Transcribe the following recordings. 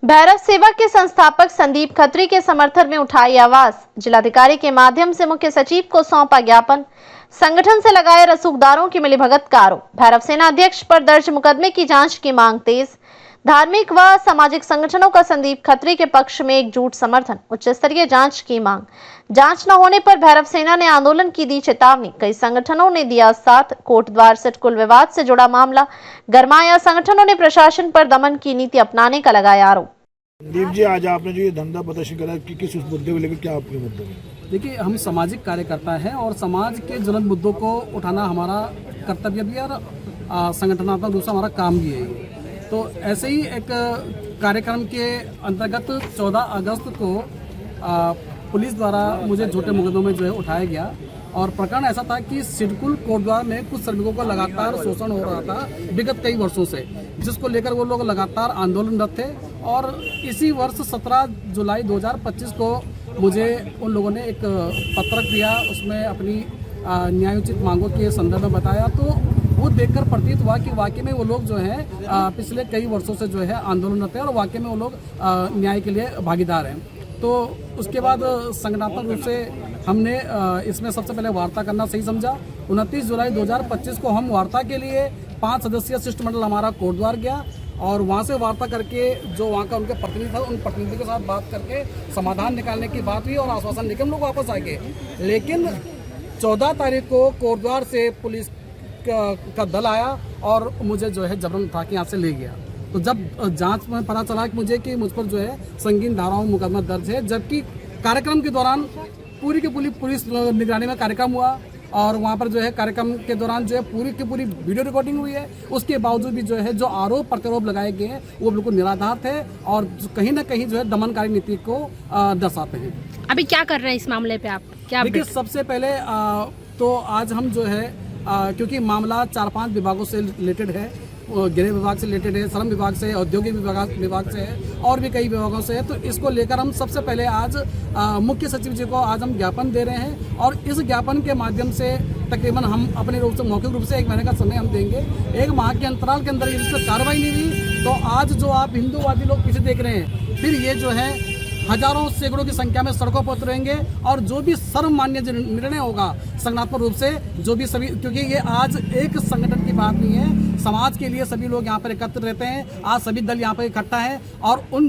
भैरव सेवा के संस्थापक संदीप खत्री के समर्थन में उठाई आवाज। जिलाधिकारी के माध्यम से मुख्य सचिव को सौंपा ज्ञापन। संगठन से लगाए रसूखदारों की मिलीभगत का आरोप। भैरव सेना अध्यक्ष पर दर्ज मुकदमे की जांच की मांग तेज। धार्मिक व सामाजिक संगठनों का संदीप खत्री के पक्ष में एकजुट समर्थन। उच्च स्तरीय जांच की मांग। जांच न होने पर भैरव सेना ने आंदोलन की दी चेतावनी। कई संगठनों ने दिया साथ। कोट द्वार सिटकुल विवाद से जुड़ा मामला गरमाया। संगठनों ने प्रशासन पर दमन की नीति अपनाने का लगाया आरोप। संदीप जी, आज आपने जो ये धंधा प्रदर्शन करा कि किस मुद्दे को लेकर, क्या आपके मुद्दे में? देखिए, हम सामाजिक कार्यकर्ता हैं और समाज के ज्वलंत मुद्दों को उठाना हमारा कर्तव्य भी है और संगठनात्मक रूप से हमारा काम भी है। तो ऐसे ही एक कार्यक्रम के अंतर्गत 14 अगस्त को पुलिस द्वारा मुझे झूठे मुकदमों में जो है उठाया गया और प्रकरण ऐसा था कि सिडकुल कोटद्वार में कुछ श्रमिकों का लगातार शोषण हो रहा था विगत कई वर्षों से, जिसको लेकर वो लोग लगातार आंदोलनरत थे। और इसी वर्ष 17 जुलाई 2025 को मुझे उन लोगों ने एक पत्रक दिया, उसमें अपनी न्यायोचित मांगों के संदर्भ में बताया। तो वो देखकर प्रतीत हुआ कि वाकई में वो लोग जो है पिछले कई वर्षों से जो है आंदोलनरत है और वाकई में वो लोग न्याय के लिए भागीदार हैं। तो उसके बाद संगठनात्मक रूप से हमने इसमें सबसे पहले वार्ता करना सही समझा। 29 जुलाई 2025 को हम वार्ता के लिए 5 सदस्यीय शिष्टमंडल हमारा कोटद्वार गया और वहाँ से वार्ता करके जो वहाँ का उनके प्रतिनिधि था, उन प्रतिनिधि के साथ बात करके समाधान निकालने की बात हुई और आश्वासन लेकर हम लोग वापस आ गए। लेकिन 14 तारीख को कोटद्वार से पुलिस का दल आया और मुझे जो है जबरन उठा के यहाँ से ले गया। तो जब जांच में पता चला कि मुझे कि मुझ पर जो है संगीन धाराओं में मुकदमा दर्ज है, जबकि कार्यक्रम के दौरान पूरी की पूरी पुलिस निगरानी में कार्यक्रम हुआ और वहाँ पर जो है कार्यक्रम के दौरान जो है पूरी की पूरी वीडियो रिकॉर्डिंग हुई है। उसके बावजूद भी जो है जो आरोप प्रत्यारोप लगाए गए हैं वो बिल्कुल निराधार थे और कहीं ना कहीं जो है दमनकारी नीति को दर्शाते हैं। अभी क्या कर रहे हैं इस मामले पे आप? क्या देखिए, सबसे पहले तो आज हम जो है क्योंकि मामला 4-5 विभागों से रिलेटेड है, गृह विभाग से रिलेटेड है, श्रम विभाग से, औद्योगिक विभाग से है और भी कई विभागों से है। तो इसको लेकर हम सबसे पहले आज मुख्य सचिव जी को आज हम ज्ञापन दे रहे हैं और इस ज्ञापन के माध्यम से तकरीबन हम अपने रूप से मौखिक रूप से 1 महीने का समय हम देंगे। 1 माह के अंतराल के अंदर इस पर कार्रवाई नहीं हुई तो आज जो आप हिंदूवादी लोग पीछे देख रहे हैं, फिर ये जो है हजारों सैकड़ों की संख्या में सड़कों पर उतरेंगे और जो भी सर्वमान्य निर्णय होगा संगठनात्मक रूप से, जो भी सभी, क्योंकि ये आज एक संगठन की बात नहीं है, समाज के लिए सभी लोग यहाँ पर एकत्र रहते हैं। आज सभी दल यहाँ पर इकट्ठा है और उन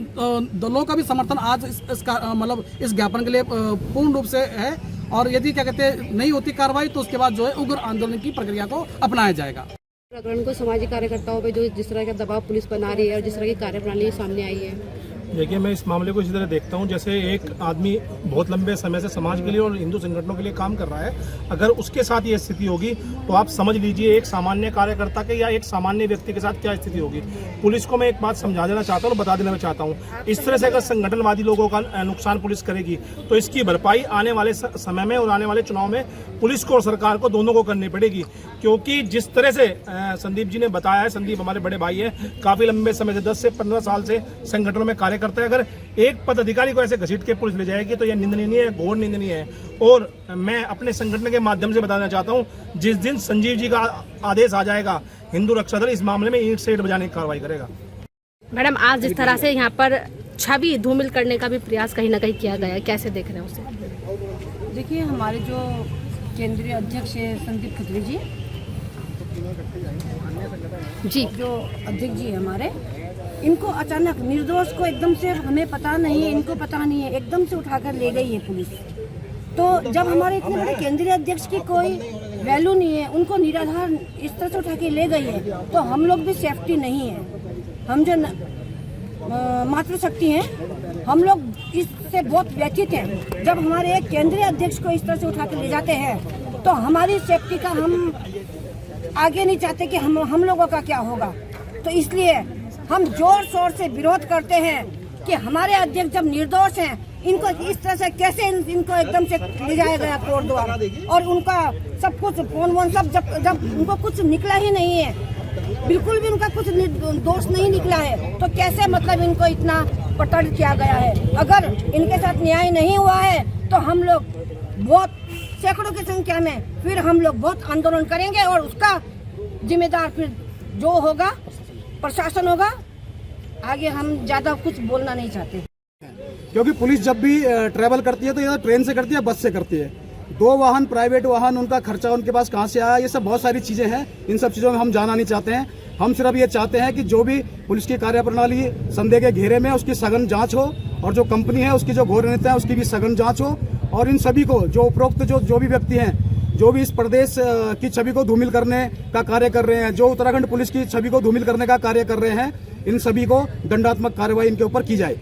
दलों का भी समर्थन आज इसका मतलब इस ज्ञापन के लिए पूर्ण रूप से है। और यदि क्या कहते हैं नहीं होती कार्रवाई तो उसके बाद जो है उग्र आंदोलन की प्रक्रिया को अपनाया जाएगा। प्रकरण को सामाजिक कार्यकर्ताओं पर जो जिस तरह का दबाव पुलिस बना रही है और जिस तरह की कार्यप्रणाली सामने आई है, देखिए, मैं इस मामले को इसी तरह देखता हूँ जैसे एक आदमी बहुत लंबे समय से समाज के लिए और हिंदू संगठनों के लिए काम कर रहा है। अगर उसके साथ ये स्थिति होगी तो आप समझ लीजिए एक सामान्य कार्यकर्ता के या एक सामान्य व्यक्ति के साथ क्या स्थिति होगी। पुलिस को मैं एक बात समझा देना चाहता हूँ और बता देना चाहता हूँ, इस तरह से अगर संगठनवादी लोगों का नुकसान पुलिस करेगी तो इसकी भरपाई आने वाले समय में और आने वाले चुनाव में पुलिस को और सरकार को दोनों को करनी पड़ेगी। क्योंकि जिस तरह से संदीप जी ने बताया है, संदीप हमारे बड़े भाई है, काफ़ी लंबे समय से 10 से 15 साल से संगठनों में कार्य करते हैं। अगर एक पदाधिकारी को ऐसे घसीट के पुलिस ले जाएगी तो यह निंदनीय है, घोर निंदनीय है। और मैं अपने संगठन के माध्यम से बताना चाहता हूं, जिस दिन संजीव जी का आदेश आ जाएगा, हिंदू रक्षा दल इस मामले में ईंट से ईंट बजाने की कार्रवाई करेगा। मैडम, आज जिस तरह से यहाँ पर छवि धूमिल करने का भी प्रयास कहीं ना कहीं किया गया है, कैसे देख रहे हैं उसे? देखिए, हमारे जो केंद्रीय अध्यक्ष है संदीप खत्री जी, जो अध्यक्ष जी हमारे, इनको अचानक निर्दोष को एकदम से, हमें पता नहीं है, इनको पता नहीं है, एकदम से उठाकर ले गई है पुलिस। तो जब हमारे इतने बड़े केंद्रीय अध्यक्ष की कोई वैल्यू नहीं है, उनको निराधार इस तरह से उठा के ले गई है, तो हम लोग भी सेफ्टी नहीं है। हम जो मातृशक्ति हैं, हम लोग इससे बहुत व्यथित हैं। जब हमारे एक केंद्रीय अध्यक्ष को इस तरह से उठा के ले जाते हैं तो हमारी सेफ्टी का हम आगे नहीं चाहते कि हम लोगों का क्या होगा। तो इसलिए हम जोर शोर से विरोध करते हैं कि हमारे अध्यक्ष जब निर्दोष हैं, इनको इस तरह से कैसे इनको एकदम से ले जाया गया कोर्ट द्वारा और उनका सब कुछ फोन वोन सब जब उनको कुछ निकला ही नहीं है, बिल्कुल भी उनका कुछ दोष नहीं निकला है, तो कैसे मतलब इनको इतना प्रताड़ित किया गया है। अगर इनके साथ न्याय नहीं हुआ है तो हम लोग बहुत सैकड़ों की संख्या में फिर हम लोग बहुत आंदोलन करेंगे और उसका जिम्मेदार फिर जो होगा प्रशासन होगा आगे हम ज़्यादा कुछ बोलना नहीं चाहते। क्योंकि पुलिस जब भी ट्रैवल करती है तो या ट्रेन से करती है, बस से करती है। 2 वाहन, प्राइवेट वाहन, उनका खर्चा उनके पास कहाँ से आया, ये सब बहुत सारी चीज़ें हैं। इन सब चीज़ों में हम जाना नहीं चाहते हैं। हम सिर्फ ये चाहते हैं कि जो भी पुलिस की कार्यप्रणाली संदेह के घेरे में, उसकी सघन जांच हो, और जो कंपनी है उसकी जो घोर नीतियाँ है उसकी भी सघन जांच हो, और इन सभी को जो उपरोक्त जो भी व्यक्ति हैं, जो भी इस प्रदेश की छवि को धूमिल करने का कार्य कर रहे हैं, जो उत्तराखंड पुलिस की छवि को धूमिल करने का कार्य कर रहे हैं, इन सभी को दंडात्मक कार्रवाई इनके ऊपर की जाए।